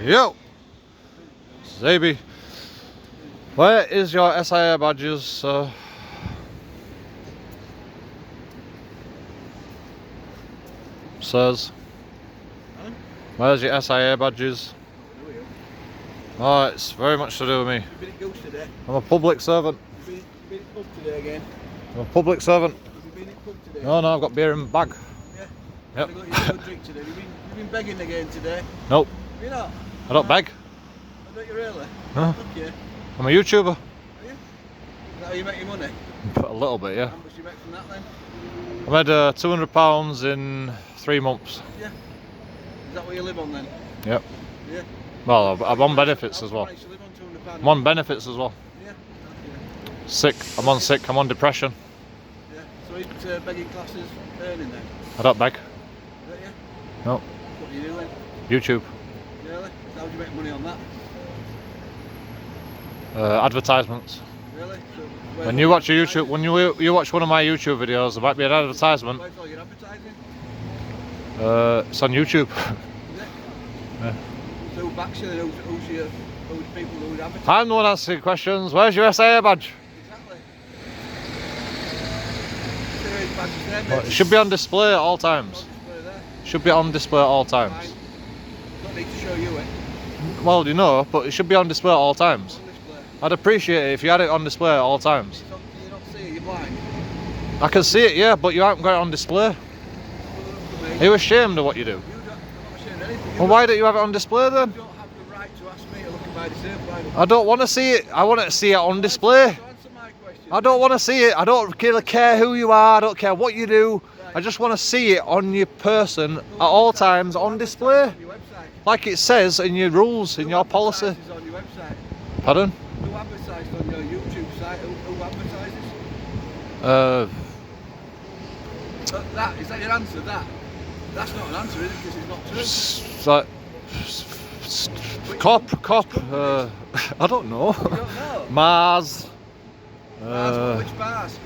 Yo! Zaby. Where is your SIA badges, sir? Sirs? Where's your SIA badges? Oh, it's very much to do with me. I'm a public servant. You've been at pub today again? I'm a public servant. Have you been at pub today? No, I've got beer in my bag. Yeah? Yep. Have you got your good drink today? You've been begging again today? Nope. You not? I don't beg. Don't you really? No. Okay. I'm a YouTuber. Are you? Is that how you make your money? A little bit, yeah. How much do you make from that then? I made £200 in 3 months. Yeah. Is that what you live on then? Yep. Yeah. Well, I'm on benefits as well. You live on £200? I'm on benefits as well. Yeah. Sick. I'm on sick. I'm on depression. Yeah. So isn't begging classes earning then? I don't beg. Don't you? No. What do you do then? YouTube. Really? How do you make money on that? Advertisements. Really? So When you watch a YouTube, when you watch one of my YouTube videos, there might be an advertisement. Where's all your advertising? It's on YouTube. Is it? Yeah. So who backs you then? Who's the people who would advertise? I'm the one asking questions. Where's your SIA badge? Exactly. There is badges there, Well, mate. it should be on display at all times. Display there. Should be on display at all Fine. times. Don't need to show you it. Well, you know, but it should be on display at all times. On display. I'd appreciate it if you had it on display at all times. So you don't see it, you're blind. I can see it, yeah, but you haven't got it on display. Well, look at me. Are you ashamed of what you do? I'm not ashamed of anything. Well, why don't you have it on display then? You don't have the right to ask me to look at my display. I don't want to see it. I want to see it on display. Answer my question. I don't want to see it. I don't really care who you are. I don't care what you do. Right. I just want to see it on your person at all times on display. On your website. Like it says in your rules, in Who your policy. advertises on your website? Pardon? Who advertised on your YouTube site? Who advertises? That is that your answer? That's not an answer, is it? Because it's not true. Cop. I don't know. You don't know. Mars. Which bars?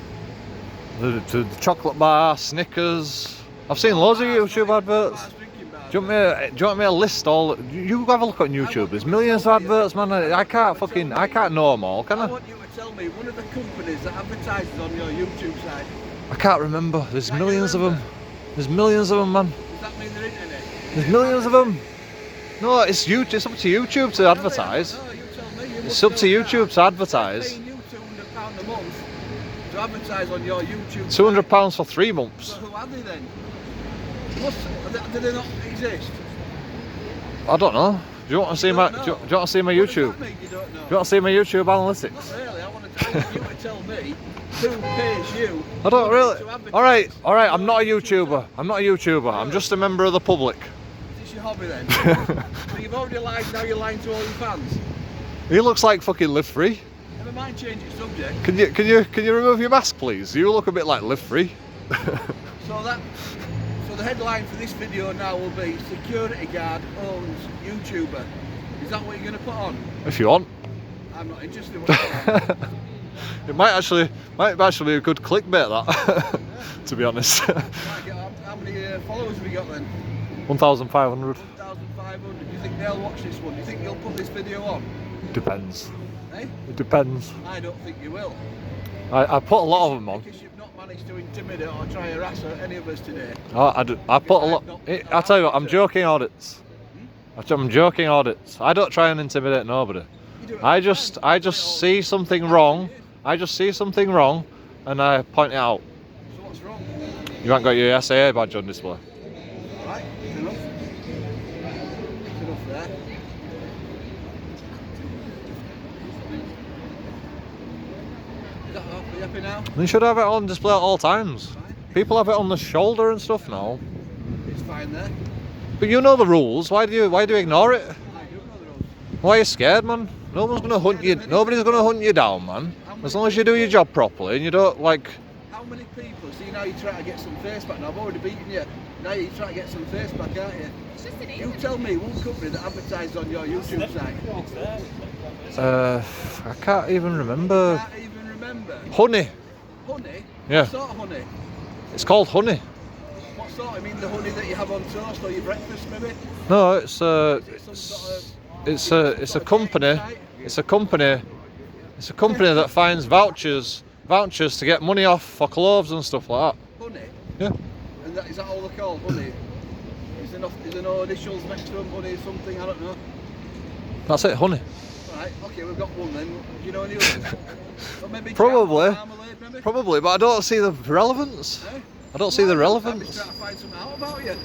The chocolate bar, Snickers. I've seen loads of YouTube adverts. Bars, drinking bars. Do you want me to list all? You have a look on YouTube. There's millions of adverts, man. I can't know them all, can I I? want you to tell me one of the companies that advertises on your YouTube site. I can't remember. There's Can't millions of them. remember? There's millions of them, man. Does that mean they're internet? There's millions of them. No, it's YouTube. It's up to YouTube to advertise. No, you tell me. You It's must up to know YouTube that. to advertise. They're paying you £200 a month to advertise on your YouTube. £200 for 3 months. So who are they then? Do they not exist? I don't know. Do you want to see my? Do you want to see my What does YouTube? that mean you don't know? Do you want to see my YouTube analytics? Not really. I want you to tell me who pays you. I don't really. to advertise. All right. I'm not a YouTuber. I'm just a member of the public. Is this your hobby then? So you've already lied. Now you're lying to all your fans. He looks like fucking Live Free. Never mind changing subject. Can you remove your mask, please? You look a bit like Live Free. So the headline for this video now will be security guard owns YouTuber. Is that what you're going to put on? If you want. I'm not interested in what you're put on. It might actually be a good clickbait that. To be honest. How many followers have you got then? 1,500. 1,500. Do you think they'll watch this one? Do you think you'll put this video on? Depends. Eh? It depends. I don't think you will. I put a lot of them on. Because you've not managed to intimidate or try and harass any of us today. I put a lot. I tell you what, I'm JoeKingAudits. I'm JoeKingAudits. I don't try and intimidate nobody. I just see something wrong. I just see something wrong, and I point it out. So what's wrong? You haven't got your SIA badge on display. Alright, it's enough. It's enough there. Is that enough? Are you happy now? You should have it on display at all times. People have it on the shoulder and stuff now. It's fine there. But you know the rules. Why do you ignore it? I do know the rules. Why are you scared, man? No one's gonna hunt you. Nobody's gonna hunt you down, man. As long as you do your job properly and you don't like. How many people? See, now you're trying to get some face back. Now I've already beaten you. Now you're trying to get some face back, aren't you? It's just an You tell me one company that advertised on your YouTube site. I can't even remember. Can't even remember. Honey. Honey? Yeah. What sort of honey? It's called honey. What sort? I mean the honey that you have on toast or your breakfast, maybe? No, it's Is it some sort of it's a company. It's a company that finds vouchers to get money off for clothes and stuff like that. Honey? Yeah. And is that all they're called, honey? Is there no initials next to them, honey, something, I don't know. That's it, honey. Right, okay, we've got one then. Do you know any others? Or maybe Probably. Jam or Marmalade, maybe? Probably, but I don't see the relevance. Eh? I don't see the I'm relevance. just trying to find something out about you.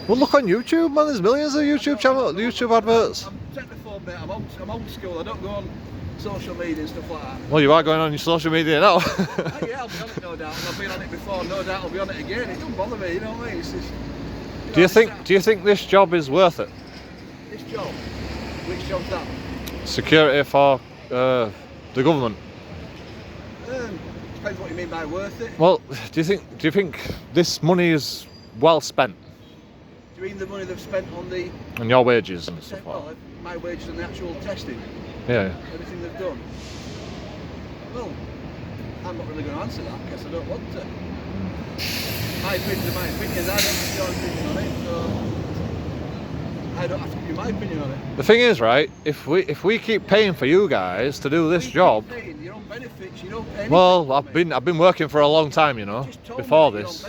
Well, look on YouTube, man. There's millions of YouTube adverts. I'm technophobe, mate. I'm old school. I don't go on social media and stuff like that. Well, you are going on your social media now. Yeah, I'll be on it, no doubt. I've been on it before, no doubt I'll be on it again. It don't bother me, you know what I mean? It's just, Do you think this job is worth it? This job? Which job's that? Security for the government. Depends what you mean by worth it. Well, do you think this money is well spent? Do you mean the money they've spent on the... On your wages and stuff like Well, my wages and the actual testing? that? Yeah. Everything they've done? Well, I'm not really going to answer that because I don't want to. My opinion is my opinion. I don't have your opinion on it, so I don't have to give you my opinion on it. The thing is, right, if we keep paying for you guys to do this job, Your own benefits, you don't pay well, I've been working for a long time, you know, before this.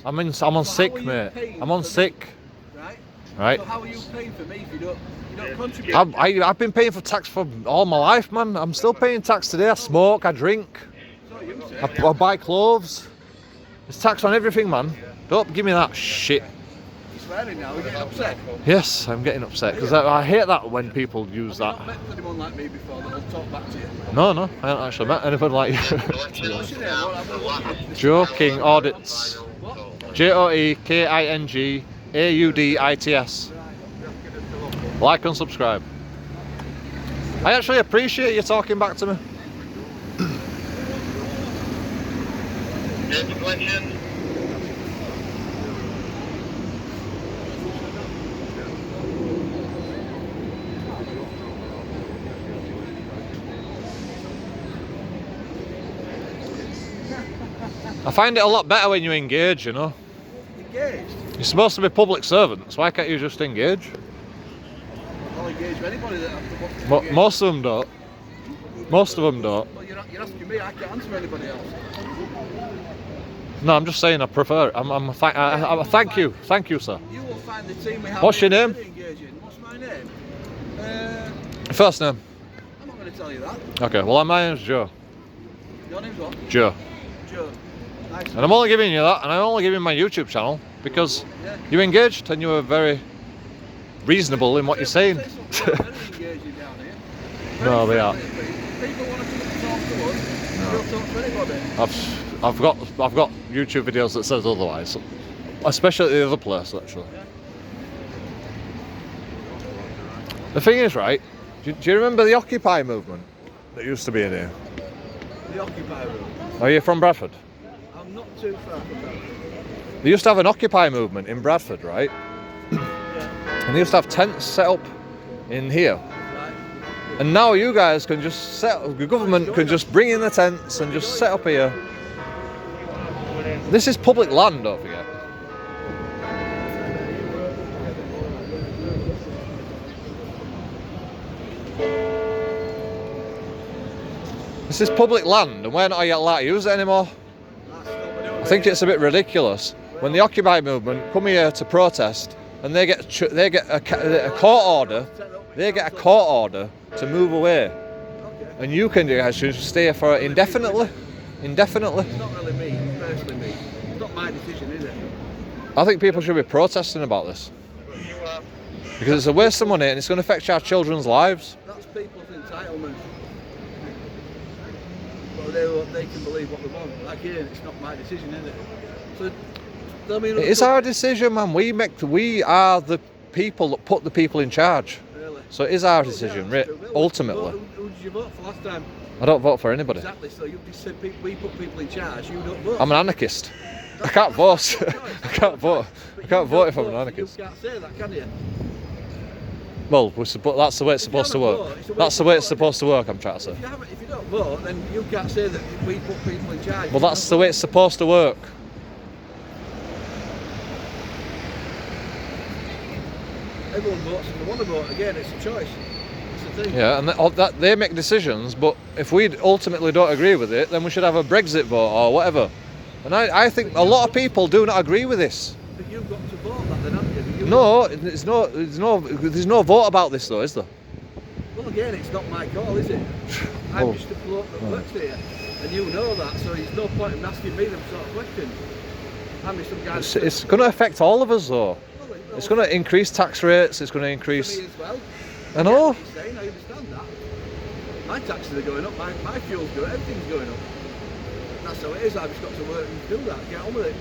I'm on sick, mate. I'm on sick. Right. So how are you paying for me if you don't contribute? I've been paying for tax for all my life, man. I'm still paying tax today. I smoke, I drink, I buy clothes. There's tax on everything, man. Don't give me that shit. You're swearing now, you're getting upset. Yes, I'm getting upset because I hate that when people use that. Have you not met anyone like me before that will talk back to you? No, I haven't actually met anyone like you. What's your name? JoeKingAudits. JoeKingAudits. Like and subscribe. I actually appreciate you talking back to me. Next question. I find it a lot better when you engage, you know. Engaged? You're supposed to be public servants, why can't you just engage? I'll engage with anybody that wants to engage. Most of them don't. Most of them don't. Well, you're asking me, I can't answer anybody else. No, I'm just saying I prefer it. Thank you, sir. You will find the team we have. What's your name? Engaging. What's my name? First name? I'm not going to tell you that. Okay, well my name's Joe. Your name's what? Joe. Joe. Nice. And I'm only giving you that, and I'm only giving my YouTube channel because you engaged and you were very reasonable in what you're saying. Very engaging down here. No, they are. People want to talk to us. Don't talk to anybody. I've got YouTube videos that says otherwise, especially at the other place actually. The thing is, right? Do you remember the Occupy movement that used to be in here? The Occupy room. Are you from Bradford? I'm not too far from that. They used to have an Occupy movement in Bradford, right? And they used to have tents set up in here. Right. And now you guys can just the government can just bring in the tents and just set up here. This is public land, don't forget. This is public land and we're not allowed to use it anymore. I think it's a bit ridiculous when the Occupy movement come here to protest and they get a court order. They get a court order to move away, and you can actually stay here for indefinitely. Indefinitely. It's not really me, personally me. It's not my decision, is it? I think people should be protesting about this because it's a waste of money and it's going to affect our children's lives. That's people's entitlement. But they can believe what they want. Again, it's not my decision, is it? So, I mean, It is our decision, man. We are the people that put the people in charge. Really? So it is our decision, ultimately. Who did you vote for last time? I don't vote for anybody. Exactly. So you just said we put people in charge. You don't vote. I'm an anarchist. I can't vote. I can't vote. I can't vote if I'm an anarchist. You can't say that, can you? Well, that's the way it's supposed to work. That's the way it's supposed to work, I'm trying to say. If you don't vote, then you can't say that we put people in charge. Well, that's the way it's supposed to work. Everyone votes if they want to vote. Again, it's a choice. thing. Yeah, and that they make decisions, but if we ultimately don't agree with it, then we should have a Brexit vote or whatever. And I think a lot of people do not agree with this. But you've got to vote that then, haven't you? No, there's no vote about this though, is there? Well, again, it's not my call, is it? I'm just a bloke that works here, and you know that, so there's no point in asking me them sort of questions. I'm just some guy. It's going to affect all of us though. Well, It's going to increase tax rates. It's going to increase. me as well. I know. I understand that. My taxes are going up. My fuel's going up. Everything's going up. That's how it is. I've just got to work and do that. Get on with it.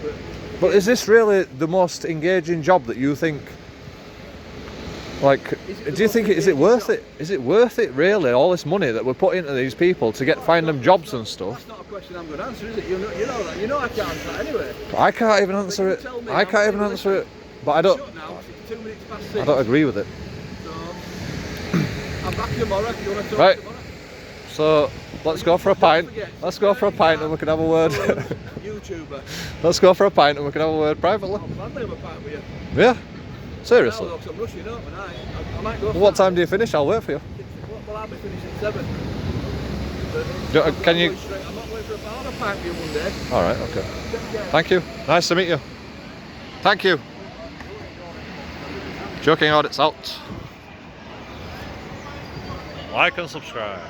But is this really the most engaging job that you think? Like, do you think is it worth it? Is it worth it really? All this money that we're putting into these people to find them jobs and stuff. That's not a question I'm going to answer, is it? You know that. You know I can't answer that anyway. I can't even answer it. I can't even answer it. But I don't. Now, it's 2 minutes past 6. I don't agree with it. So, I'm back tomorrow if you want to talk Right. tomorrow. So let's go for a pint. Let's go for a pint and we can have a word. YouTuber. Let's go for a pint and we can have a word privately. I'll gladly have a pint with you. Yeah. Seriously. Now, look, I'm rushing up and I might go. Well, what time do you finish? I'll wait for you. Well, I'll be finishing at 7. Can you? I'm not waiting for a bar. I'll pint with you one day. All right. Okay. Thank you. Nice to meet you. Thank you. JoeKingAudits out. Like and subscribe.